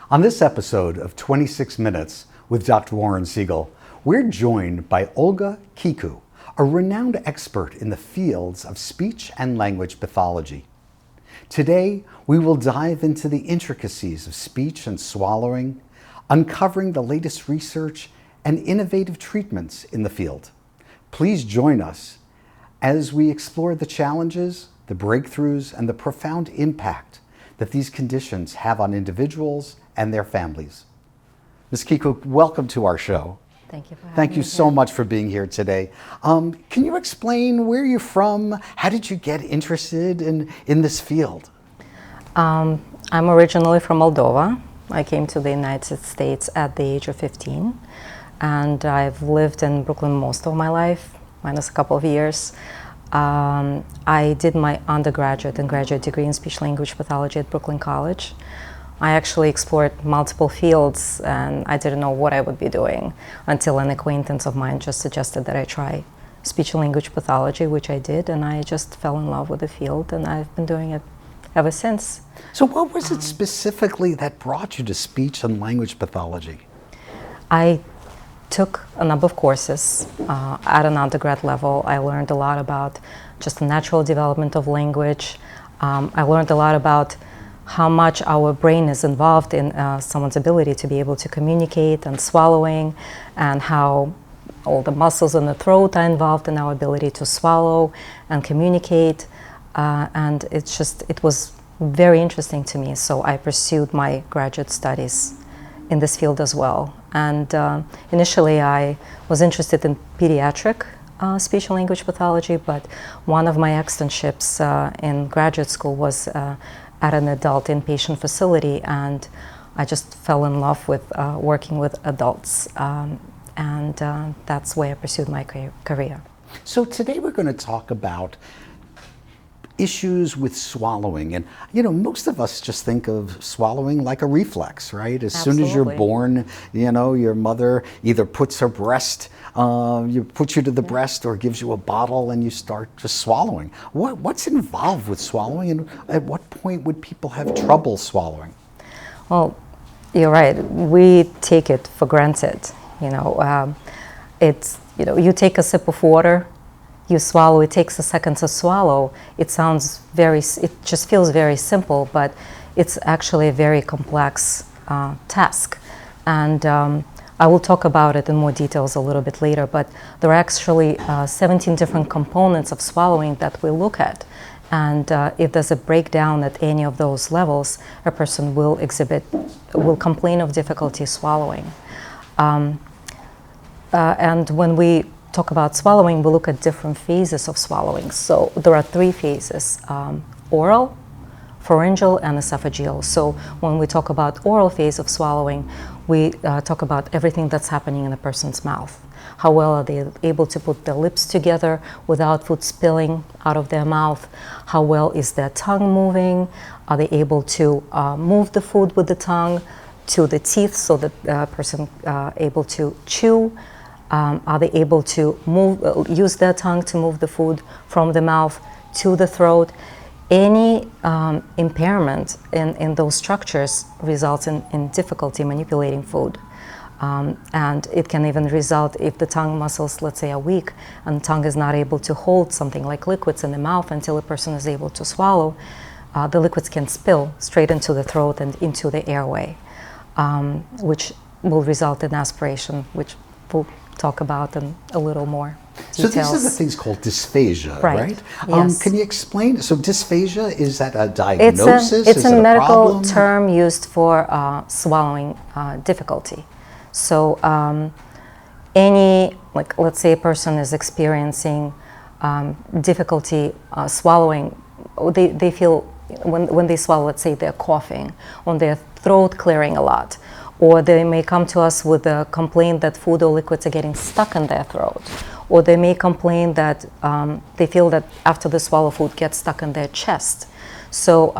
On this episode of 26 Minutes with Dr. Warren Siegel, we're joined by Olga Kiku, a renowned expert in the fields of speech and language pathology. Today, we will dive into the intricacies of speech and swallowing, uncovering the latest research and innovative treatments in the field. Please join us as we explore the challenges, the breakthroughs, and the profound impact that these conditions have on individuals and their families. Ms. Kiku, welcome to our show. Thank you for having me. Thank you so much for being here today. Can you explain where you're from? How did you get interested in this field? I'm originally from Moldova. I came to the United States at the age of 15, and I've lived in Brooklyn most of my life, minus a couple of years. I did my undergraduate and graduate degree in speech-language pathology at Brooklyn College. I actually explored multiple fields, and I didn't know what I would be doing until an acquaintance of mine just suggested that I try speech-language pathology, which I did, and I just fell in love with the field, and I've been doing it ever since. So what was it specifically that brought you to speech and language pathology? I took a number of courses at an undergrad level. I learned a lot about just the natural development of language. I learned a lot about how much our brain is involved in someone's ability to be able to communicate and swallowing, and how all the muscles in the throat are involved in our ability to swallow and communicate. And it was very interesting to me. So I pursued my graduate studies in this field as well. And initially I was interested in pediatric speech and language pathology, but one of my externships in graduate school was at an adult inpatient facility, and I just fell in love with working with adults, and that's where I pursued my career. So today we're going to talk about issues with swallowing, and most of us just think of swallowing like a reflex, right? As Absolutely. soon as you're born, your mother either puts her breast, puts you to the breast, or gives you a bottle, and you start just swallowing. What's involved with swallowing, and at what point would people have trouble swallowing? Well, you're right. We take it for granted. You take a sip of water, you swallow, it takes a second to swallow. It just feels very simple, but it's actually a very complex task. And I will talk about it in more details a little bit later, but there are actually 17 different components of swallowing that we look at. And if there's a breakdown at any of those levels, a person will complain of difficulty swallowing. And when we talk about swallowing, we look at different phases of swallowing. So there are three phases: oral, pharyngeal, and esophageal. So when we talk about oral phase of swallowing, we talk about everything that's happening in a person's mouth. How well are they able to put their lips together without food spilling out of their mouth? How well is their tongue moving? Are they able to move the food with the tongue to the teeth so that the person able to chew? Are they able to use their tongue to move the food from the mouth to the throat? Any impairment in those structures results in difficulty manipulating food. And it can even result if the tongue muscles, let's say, are weak, and the tongue is not able to hold something like liquids in the mouth until a person is able to swallow. The liquids can spill straight into the throat and into the airway, which will result in aspiration, which we'll talk about in a little more details. So these are the things called dysphagia, right? Yes. Can you explain? So dysphagia, is that a diagnosis? It's a medical problem? term used for swallowing difficulty. So let's say a person is experiencing difficulty swallowing, they feel when they swallow, let's say they're coughing, or their throat clearing a lot, or they may come to us with a complaint that food or liquids are getting stuck in their throat, or they may complain that they feel that after they swallow, food gets stuck in their chest. So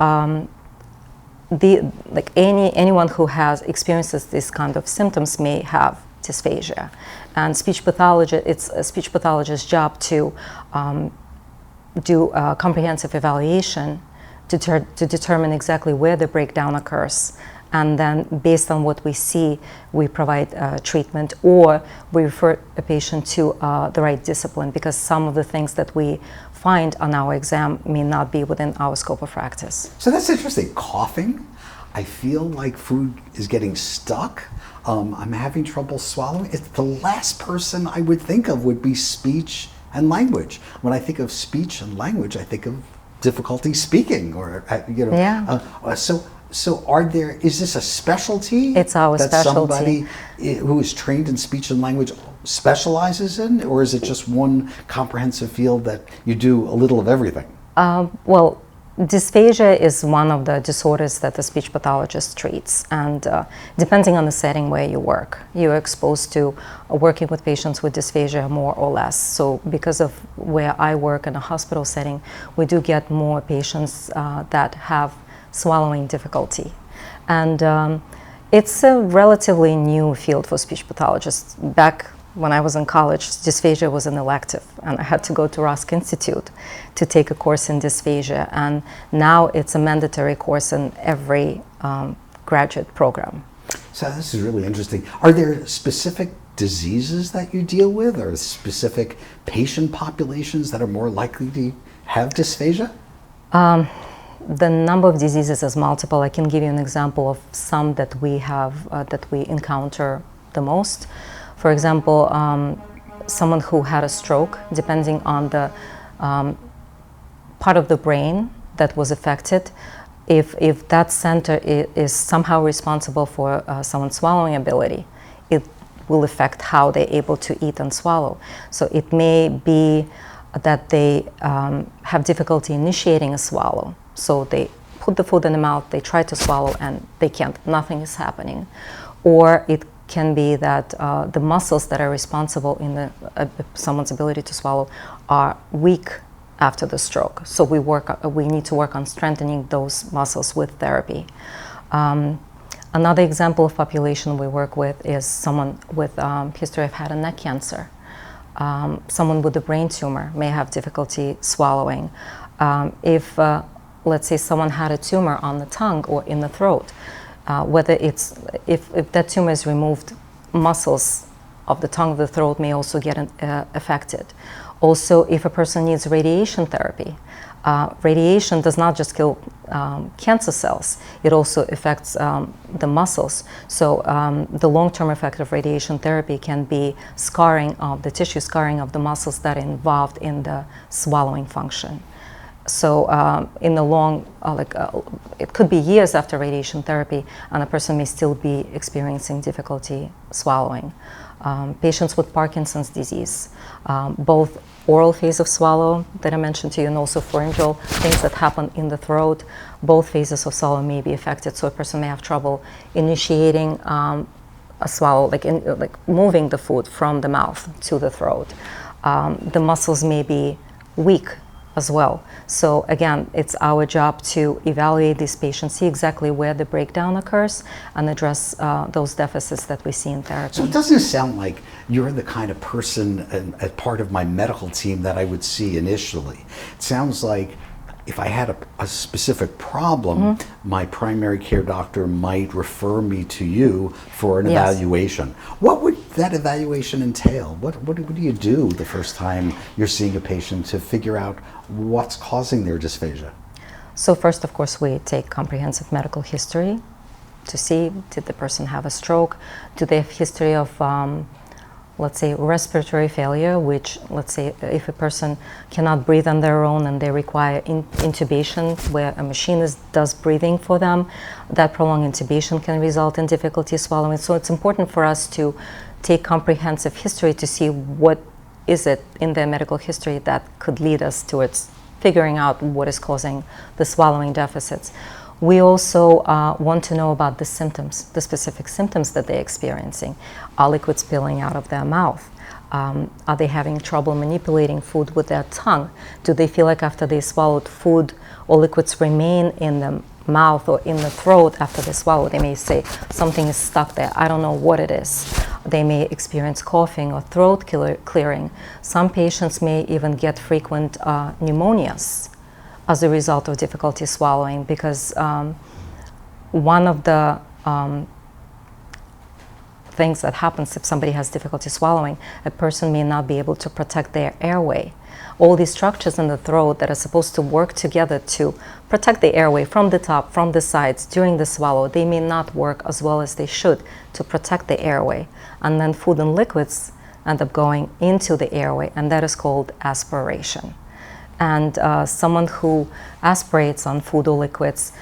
anyone who experiences this kind of symptoms may have dysphagia, and it's a speech pathologist's job to do a comprehensive evaluation to determine exactly where the breakdown occurs and then based on what we see, we provide treatment, or we refer a patient to the right discipline, because some of the things that we find on our exam may not be within our scope of practice. So that's interesting. Coughing, I feel like food is getting stuck. I'm having trouble swallowing. It's the last person I would think of would be speech and language. When I think of speech and language, I think of difficulty speaking, or So is this a specialty? It's our that specialty. Somebody who is trained in speech and language specializes in, or is it just one comprehensive field that you do a little of everything? Well, dysphagia is one of the disorders that the speech pathologist treats, and depending on the setting where you work, you're exposed to working with patients with dysphagia more or less. So because of where I work in a hospital setting, we do get more patients that have swallowing difficulty. And it's a relatively new field for speech pathologists. Back when I was in college, dysphagia was an elective, and I had to go to Rusk Institute to take a course in dysphagia, and now it's a mandatory course in every graduate program. So this is really interesting. Are there specific diseases that you deal with, or specific patient populations that are more likely to have dysphagia? The number of diseases is multiple. I can give you an example of some that we have, that we encounter the most. For example, someone who had a stroke, depending on the part of the brain that was affected, if that center is somehow responsible for someone's swallowing ability, it will affect how they're able to eat and swallow. So it may be that they have difficulty initiating a swallow. So they put the food in the mouth, they try to swallow, and they can't, nothing is happening. Or it can be that the muscles that are responsible in someone's ability to swallow are weak after the stroke. So we need to work on strengthening those muscles with therapy. Another example of population we work with is someone with history of head and neck cancer. Someone with a brain tumor may have difficulty swallowing. If let's say someone had a tumor on the tongue or in the throat, if that tumor is removed, muscles of the tongue, of the throat may also get affected. Also, if a person needs radiation therapy, radiation does not just kill cancer cells, it also affects the muscles. So the long-term effect of radiation therapy can be scarring of the tissue, scarring of the muscles that are involved in the swallowing function. So in the long, it could be years after radiation therapy, and a person may still be experiencing difficulty swallowing. Patients with Parkinson's disease, both oral phase of swallow that I mentioned to you, and also pharyngeal, things that happen in the throat, both phases of swallow may be affected. So a person may have trouble initiating a swallow, like moving the food from the mouth to the throat. The muscles may be weak as well. So again, it's our job to evaluate these patients, see exactly where the breakdown occurs, and address those deficits that we see in therapy. So it doesn't sound like you're the kind of person as part of my medical team that I would see initially. It sounds like if I had a specific problem, my primary care doctor might refer me to you for an evaluation. What would that evaluation entail? What do you do the first time you're seeing a patient to figure out what's causing their dysphagia? So first, of course, we take comprehensive medical history to see, did the person have a stroke? Do they have history of let's say respiratory failure, which, let's say if a person cannot breathe on their own and they require intubation where a machine does breathing for them, that prolonged intubation can result in difficulty swallowing. So it's important for us to take comprehensive history to see what is it in their medical history that could lead us towards figuring out what is causing the swallowing deficits. We also want to know about the symptoms, the specific symptoms that they're experiencing. Are liquids spilling out of their mouth? Are they having trouble manipulating food with their tongue? Do they feel like after they swallowed food or liquids remain in the mouth or in the throat after they swallow? They may say something is stuck there. I don't know what it is. They may experience coughing or throat clearing. Some patients may even get frequent pneumonias as a result of difficulty swallowing, because one of the things that happens if somebody has difficulty swallowing. A person may not be able to protect their airway. All these structures in the throat that are supposed to work together to protect the airway from the top, from the sides during the swallow, they may not work as well as they should to protect the airway. And then food and liquids end up going into the airway, and that is called aspiration. And someone who aspirates on food or liquids,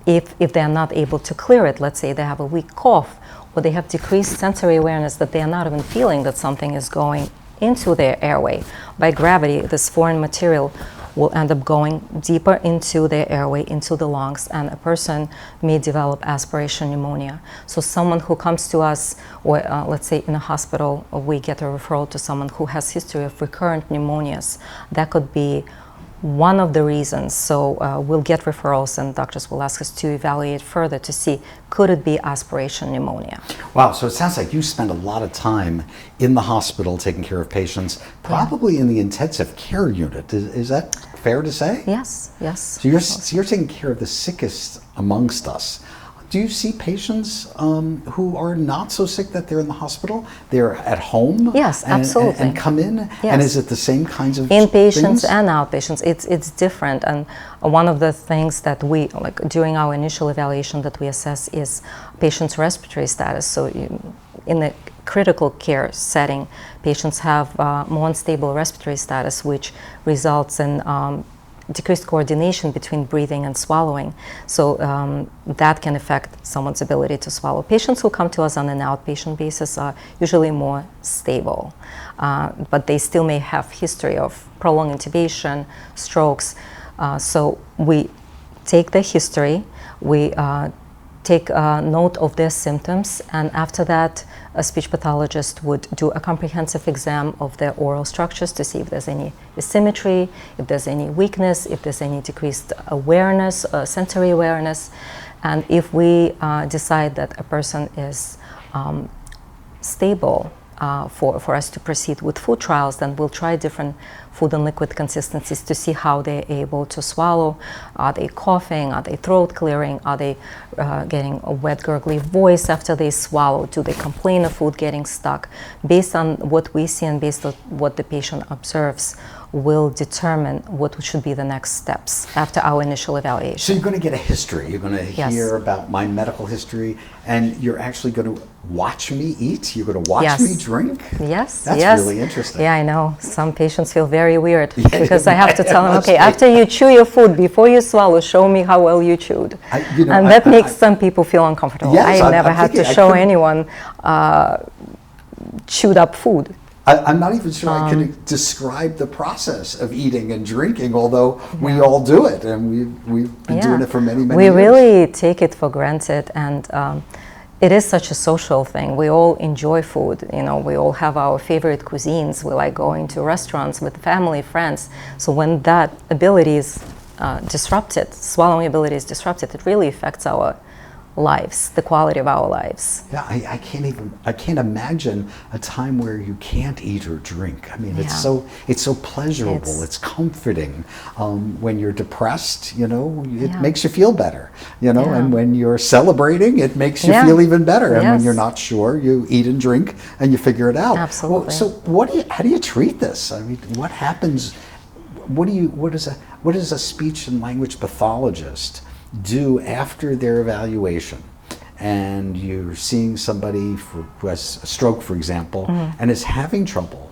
if they're not able to clear it, let's say they have a weak cough, or they have decreased sensory awareness that they are not even feeling that something is going into their airway. By gravity, this foreign material will end up going deeper into their airway, into the lungs, and a person may develop aspiration pneumonia. So someone who comes to us, or let's say in a hospital, we get a referral to someone who has history of recurrent pneumonias. That could be one of the reasons. So we'll get referrals, and doctors will ask us to evaluate further to see, could it be aspiration pneumonia? Wow, so it sounds like you spend a lot of time in the hospital taking care of patients, probably in the intensive care unit. Is that fair to say? Yes, yes. So you're taking care of the sickest amongst us. Do you see patients who are not so sick that they're in the hospital? They're at home? Yes, absolutely. And come in? Yes. And is it the same kinds of inpatients things? and outpatients? It's different. And one of the things that we, like during our initial evaluation that we assess is patient's respiratory status. So in the critical care setting, patients have more unstable respiratory status, which results in decreased coordination between breathing and swallowing. So that can affect someone's ability to swallow. Patients who come to us on an outpatient basis are usually more stable, but they still may have history of prolonged intubation, strokes. So we take the history, we take note of their symptoms, and after that, a speech pathologist would do a comprehensive exam of their oral structures to see if there's any asymmetry, if there's any weakness, if there's any decreased awareness, sensory awareness. And if we decide that a person is stable for us to proceed with food trials, then we'll try different food and liquid consistencies to see how they're able to swallow. Are they coughing? Are they throat clearing? Are they getting a wet, gurgly voice after they swallow? Do they complain of food getting stuck? Based on what we see and based on what the patient observes, will determine what should be the next steps after our initial evaluation. So you're going to get a history. You're going to hear about my medical history, and you're actually going to watch me eat? You're going to watch me drink? Yes. That's really interesting. Yeah, I know. Some patients feel very weird because I have to tell them, okay, after you chew your food, before you swallow, show me how well you chewed. And that makes some people feel uncomfortable. Yes, I never had to show anyone chewed up food. I'm not even sure I can describe the process of eating and drinking, although we all do it, and we've been doing it for many years. We really take it for granted, and it is such a social thing. We all enjoy food. You know, we all have our favorite cuisines. We like going to restaurants with family, friends. So when that ability is disrupted, swallowing ability is disrupted, it really affects our lives, the quality of our lives. Yeah, I can't imagine a time where you can't eat or drink. I mean, it's so pleasurable. It's comforting. When you're depressed, you know, it makes you feel better. You know, and when you're celebrating, it makes you feel even better. And when you're not sure, you eat and drink, and you figure it out. Absolutely. Well, so how do you treat this? I mean, what happens? What does a speech and language pathologist do after their evaluation, and you're seeing somebody who has a stroke, for example, and is having trouble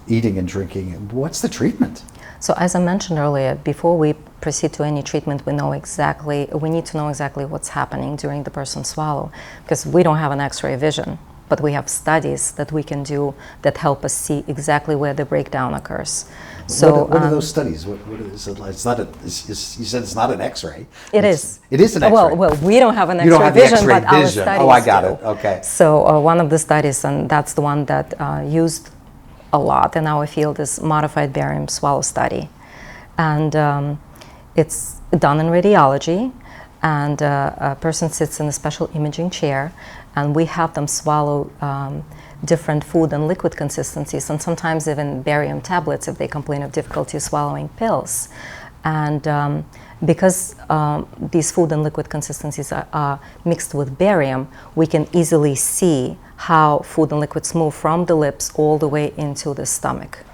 eating and drinking? What's the treatment? So as I mentioned earlier, before we proceed to any treatment, we need to know exactly what's happening during the person's swallow, because we don't have an X-ray vision, but we have studies that we can do that help us see exactly where the breakdown occurs. So what are those studies? What is it? It's not you said it's not an X-ray. It is. It is an X-ray. Well, we don't have an You don't X-ray have the vision, X-ray but our vision. studies Oh, I got do. it. Okay. So one of the studies, and that's the one that used a lot in our field, is modified barium swallow study, and it's done in radiology, and a person sits in a special imaging chair, and we have them swallow different food and liquid consistencies, and sometimes even barium tablets if they complain of difficulty swallowing pills. And Because these food and liquid consistencies are mixed with barium, we can easily see how food and liquids move from the lips all the way into the stomach.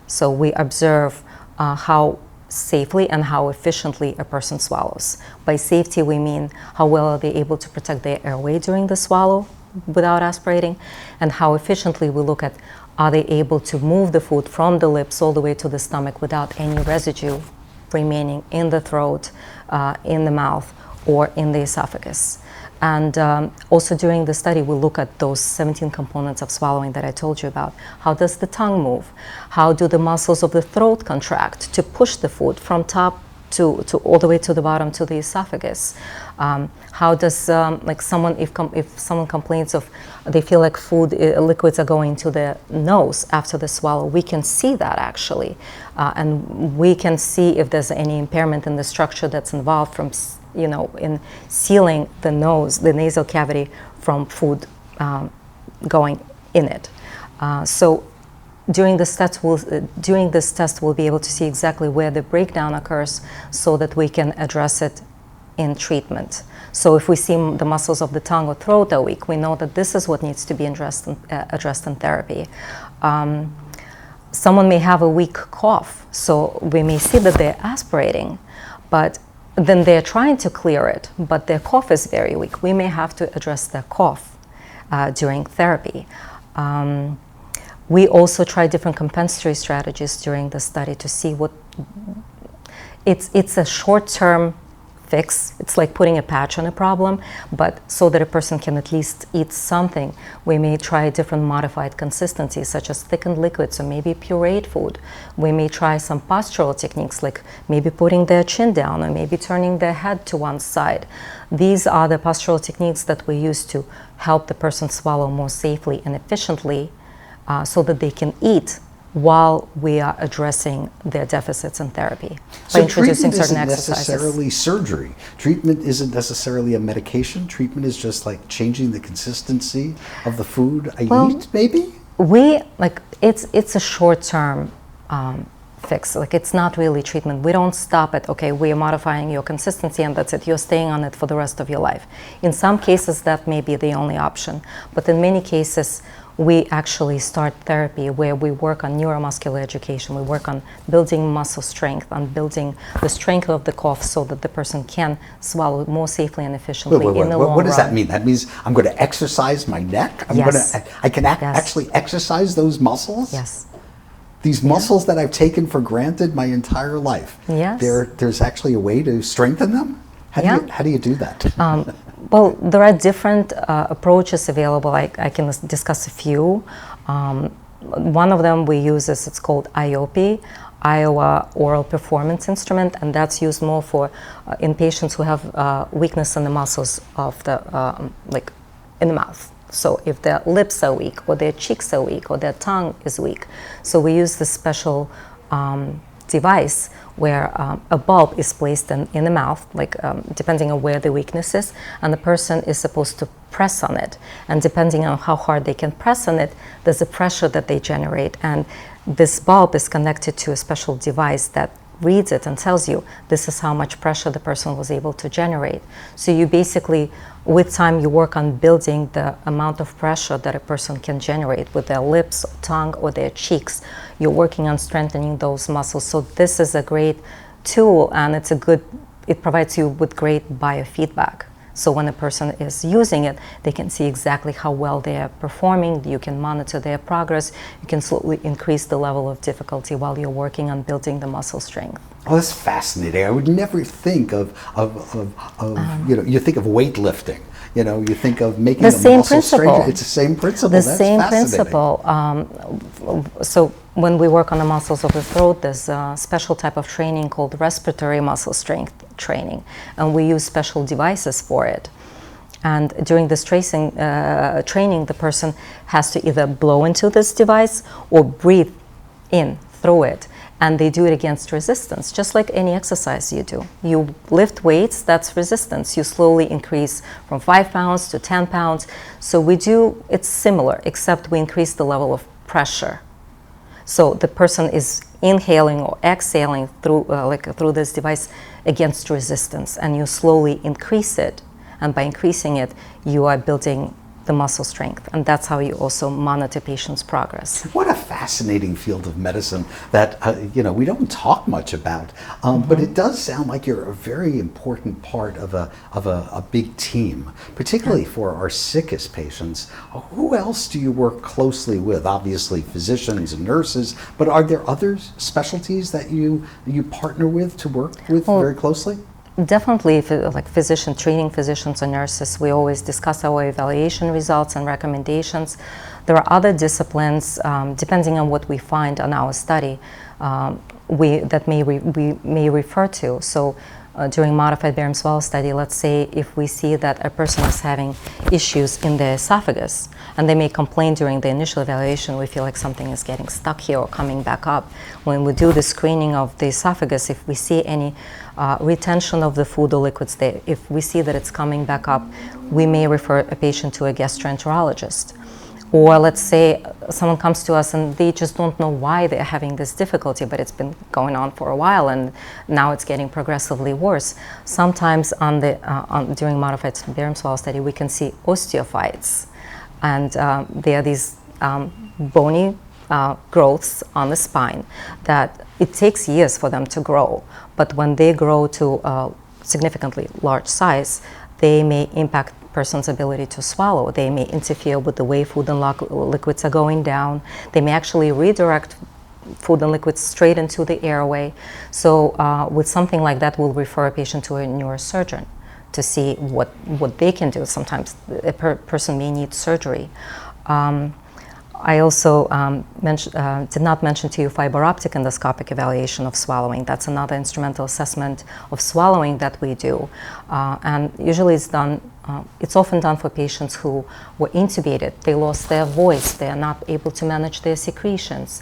So we observe how safely and how efficiently a person swallows. By safety, we mean how well are they able to protect their airway during the swallow without aspirating, and how efficiently we look at are they able to move the food from the lips all the way to the stomach without any residue remaining in the throat, in the mouth, or in the esophagus. And also during the study, we look at those 17 components of swallowing that I told you about. How does the tongue move? How do the muscles of the throat contract to push the food from top to all the way to the bottom to the esophagus? How does like someone, if someone complains of they feel like food liquids are going to the nose after the swallow, we can see that actually, and we can see if there's any impairment in the structure that's involved from in sealing the nose, the nasal cavity from food going in it. So during this test, we'll be able to see exactly where the breakdown occurs so that we can address it in treatment. So if we see the muscles of the tongue or throat are weak, we know that this is what needs to be addressed in therapy. Someone may have a weak cough, so we may see that they're aspirating, but then they're trying to clear it, but their cough is very weak. We may have to address their cough during therapy. We also try different compensatory strategies during the study to see what it's a short-term fix. It's like putting a patch on a problem, but so that a person can at least eat something, we may try different modified consistencies such as thickened liquids or maybe pureed food. We may try some postural techniques like maybe putting their chin down or maybe turning their head to one side. These are the postural techniques that we use to help the person swallow more safely and efficiently so that they can eat while we are addressing their deficits in therapy by introducing certain exercises. Treatment isn't necessarily surgery. Treatment isn't necessarily a medication. Treatment is just like changing the consistency of the food I eat, maybe? It's a short-term fix. Like, it's not really treatment. We don't stop at, okay, we are modifying your consistency and that's it. You're staying on it for the rest of your life. In some cases, that may be the only option. But in many cases, we actually start therapy where we work on neuromuscular education. We work on building muscle strength, on building the strength of the cough so that the person can swallow more safely and efficiently in the long run. What does that mean? That means I'm going to exercise my neck? I can actually exercise those muscles? Yes. These muscles that I've taken for granted my entire life. Yes. There's actually a way to strengthen them? How do you do that? Well, there are different approaches available. I can discuss a few. One of them we use it's called IOP, Iowa Oral Performance Instrument, and that's used more for in patients who have weakness in the muscles of the in the mouth. So if their lips are weak, or their cheeks are weak, or their tongue is weak, so we use this special device where a bulb is placed in the mouth, depending on where the weakness is, and the person is supposed to press on it. And depending on how hard they can press on it, there's a pressure that they generate. And this bulb is connected to a special device that reads it and tells you this is how much pressure the person was able to generate. So you basically, with time, you work on building the amount of pressure that a person can generate with their lips, tongue, or their cheeks. You're working on strengthening those muscles. So this is a great tool, and it provides you with great biofeedback. So when a person is using it, they can see exactly how well they are performing. You can monitor their progress. You can slowly increase the level of difficulty while you're working on building the muscle strength. Oh, that's fascinating. I would never think of you think of weightlifting. You think of making the same muscle strength. It's the same principle. The same principle. So when we work on the muscles of the throat, there's a special type of training called respiratory muscle strength training, and we use special devices for it. And during this training, the person has to either blow into this device or breathe in through it. And they do it against resistance, just like any exercise you do. You lift weights, that's resistance. You slowly increase from 5 pounds to 10 pounds. So it's similar, except we increase the level of pressure. So the person is inhaling or exhaling through this device against resistance, and you slowly increase it. And by increasing it, you are building the muscle strength, and that's how you also monitor patients' progress. What a fascinating field of medicine that we don't talk much about, but it does sound like you're a very important part of a big team, particularly for our sickest patients. Who else do you work closely with? Obviously, physicians and nurses, but are there other specialties that you partner with to work with very closely? Definitely, like treating physicians and nurses, we always discuss our evaluation results and recommendations. There are other disciplines, depending on what we find on our study, we may refer to. So during modified barium swallow study, let's say if we see that a person is having issues in the esophagus, and they may complain during the initial evaluation, we feel like something is getting stuck here or coming back up. When we do the screening of the esophagus, if we see any retention of the food or liquids there, if we see that it's coming back up, we may refer a patient to a gastroenterologist. Or let's say someone comes to us and they just don't know why they're having this difficulty, but it's been going on for a while and now it's getting progressively worse. Sometimes during modified barium swallow study, we can see osteophytes. And they are these bony growths on the spine that it takes years for them to grow. But when they grow to a significantly large size, they may impact person's ability to swallow. They may interfere with the way food and liquids are going down. They may actually redirect food and liquids straight into the airway. So with something like that, we'll refer a patient to a neurosurgeon to see what they can do. Sometimes a person may need surgery. I also did not mention to you fiber optic endoscopic evaluation of swallowing. That's another instrumental assessment of swallowing that we do. And usually it's often done for patients who were intubated. They lost their voice. They are not able to manage their secretions.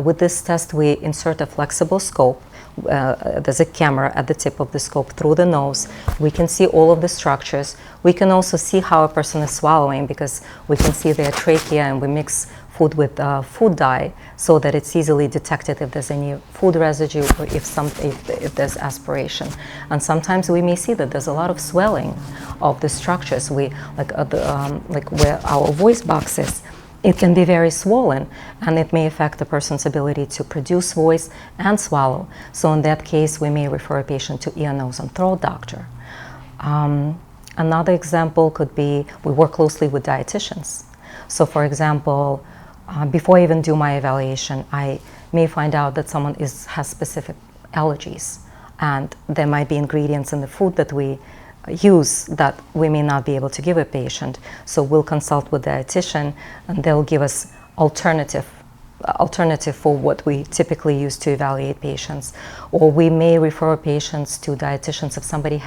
With this test, we insert a flexible scope. There's a camera at the tip of the scope through the nose. We can see all of the structures. We can also see how a person is swallowing because we can see their trachea, and we mix food with food dye so that it's easily detected if there's any food residue or if there's aspiration. And sometimes we may see that there's a lot of swelling of the structures. Like where our voice box is, it can be very swollen, and it may affect the person's ability to produce voice and swallow. So in that case, we may refer a patient to ear, nose, and throat doctor. Another example could be we work closely with dietitians. So for example, before I even do my evaluation, I may find out that someone has specific allergies, and there might be ingredients in the food that we use that we may not be able to give a patient. So we'll consult with the dietitian, and they'll give us alternative for what we typically use to evaluate patients. Or we may refer patients to dietitians if somebody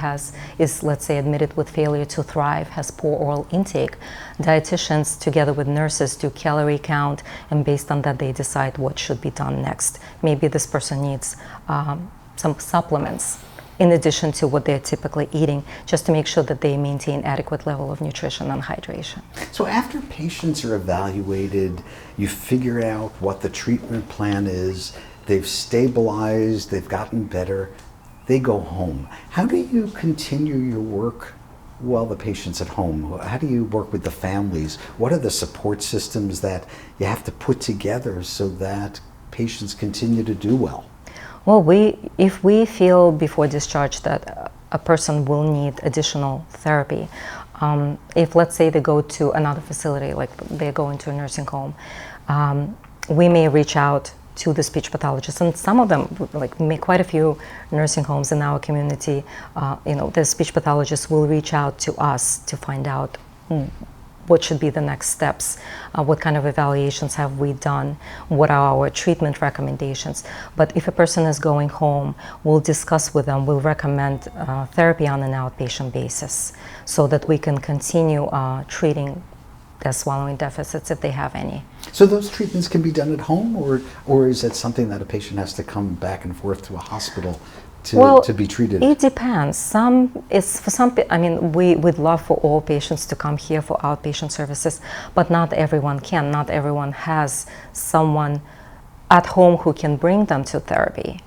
is let's say admitted with failure to thrive, has poor oral intake. Dietitians together with nurses do calorie count, and based on that they decide what should be done next. Maybe this person needs some supplements in addition to what they're typically eating, just to make sure that they maintain adequate level of nutrition and hydration. So after patients are evaluated, you figure out what the treatment plan is, they've stabilized, they've gotten better, they go home. How do you continue your work while the patient's at home? How do you work with the families? What are the support systems that you have to put together so that patients continue to do well? Well, if we feel before discharge that a person will need additional therapy, if let's say they go to another facility, like they go into a nursing home, we may reach out to the speech pathologist, and some of them, quite a few nursing homes in our community, the speech pathologist will reach out to us to find out what should be the next steps, what kind of evaluations have we done, what are our treatment recommendations. But if a person is going home, we'll discuss with them, we'll recommend therapy on an outpatient basis so that we can continue treating their swallowing deficits if they have any. So those treatments can be done at home, or is it something that a patient has to come back and forth to a hospital to be treated? It depends. We'd love for all patients to come here for outpatient services, but not everyone can. Not everyone has someone at home who can bring them to therapy.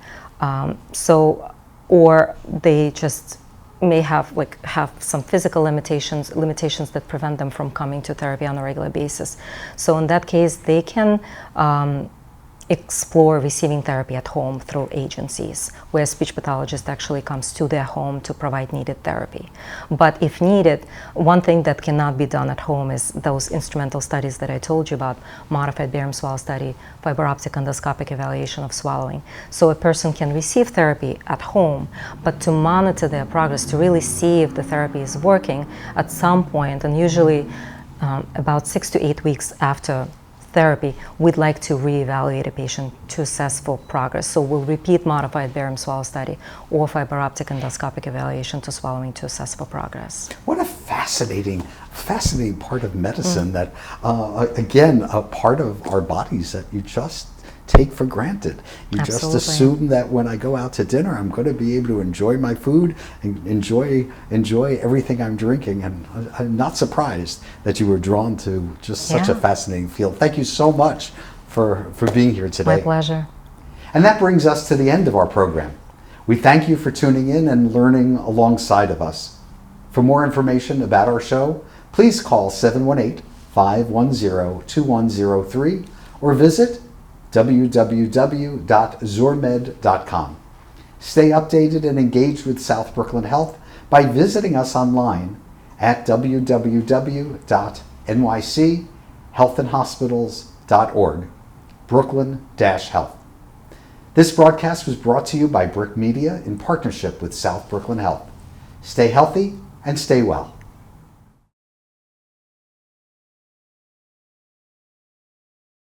So or they just may have some physical limitations that prevent them from coming to therapy on a regular basis. So in that case, they can explore receiving therapy at home through agencies, where a speech pathologist actually comes to their home to provide needed therapy. But if needed, one thing that cannot be done at home is those instrumental studies that I told you about, modified barium swallow study, fiber optic endoscopic evaluation of swallowing. So a person can receive therapy at home, but to monitor their progress, to really see if the therapy is working, at some point, and usually about 6 to 8 weeks after therapy, we'd like to reevaluate a patient to assess for progress. So we'll repeat modified barium swallow study or fiber optic endoscopic evaluation to swallowing to assess for progress. What a fascinating part of medicine that, again, a part of our bodies that you just take for granted. You Absolutely. just assume that when I go out to dinner, I'm going to be able to enjoy my food and enjoy everything I'm drinking. And I'm not surprised that you were drawn to just such a fascinating field. Thank you so much for being here today. My pleasure. And that brings us to the end of our program. We thank you for tuning in and learning alongside of us. For more information about our show, please call 718-510-2103 or visit www.zormed.com. Stay updated and engaged with South Brooklyn Health by visiting us online at www.nychealthandhospitals.org, Brooklyn-Health. This broadcast was brought to you by Brick Media in partnership with South Brooklyn Health. Stay healthy and stay well.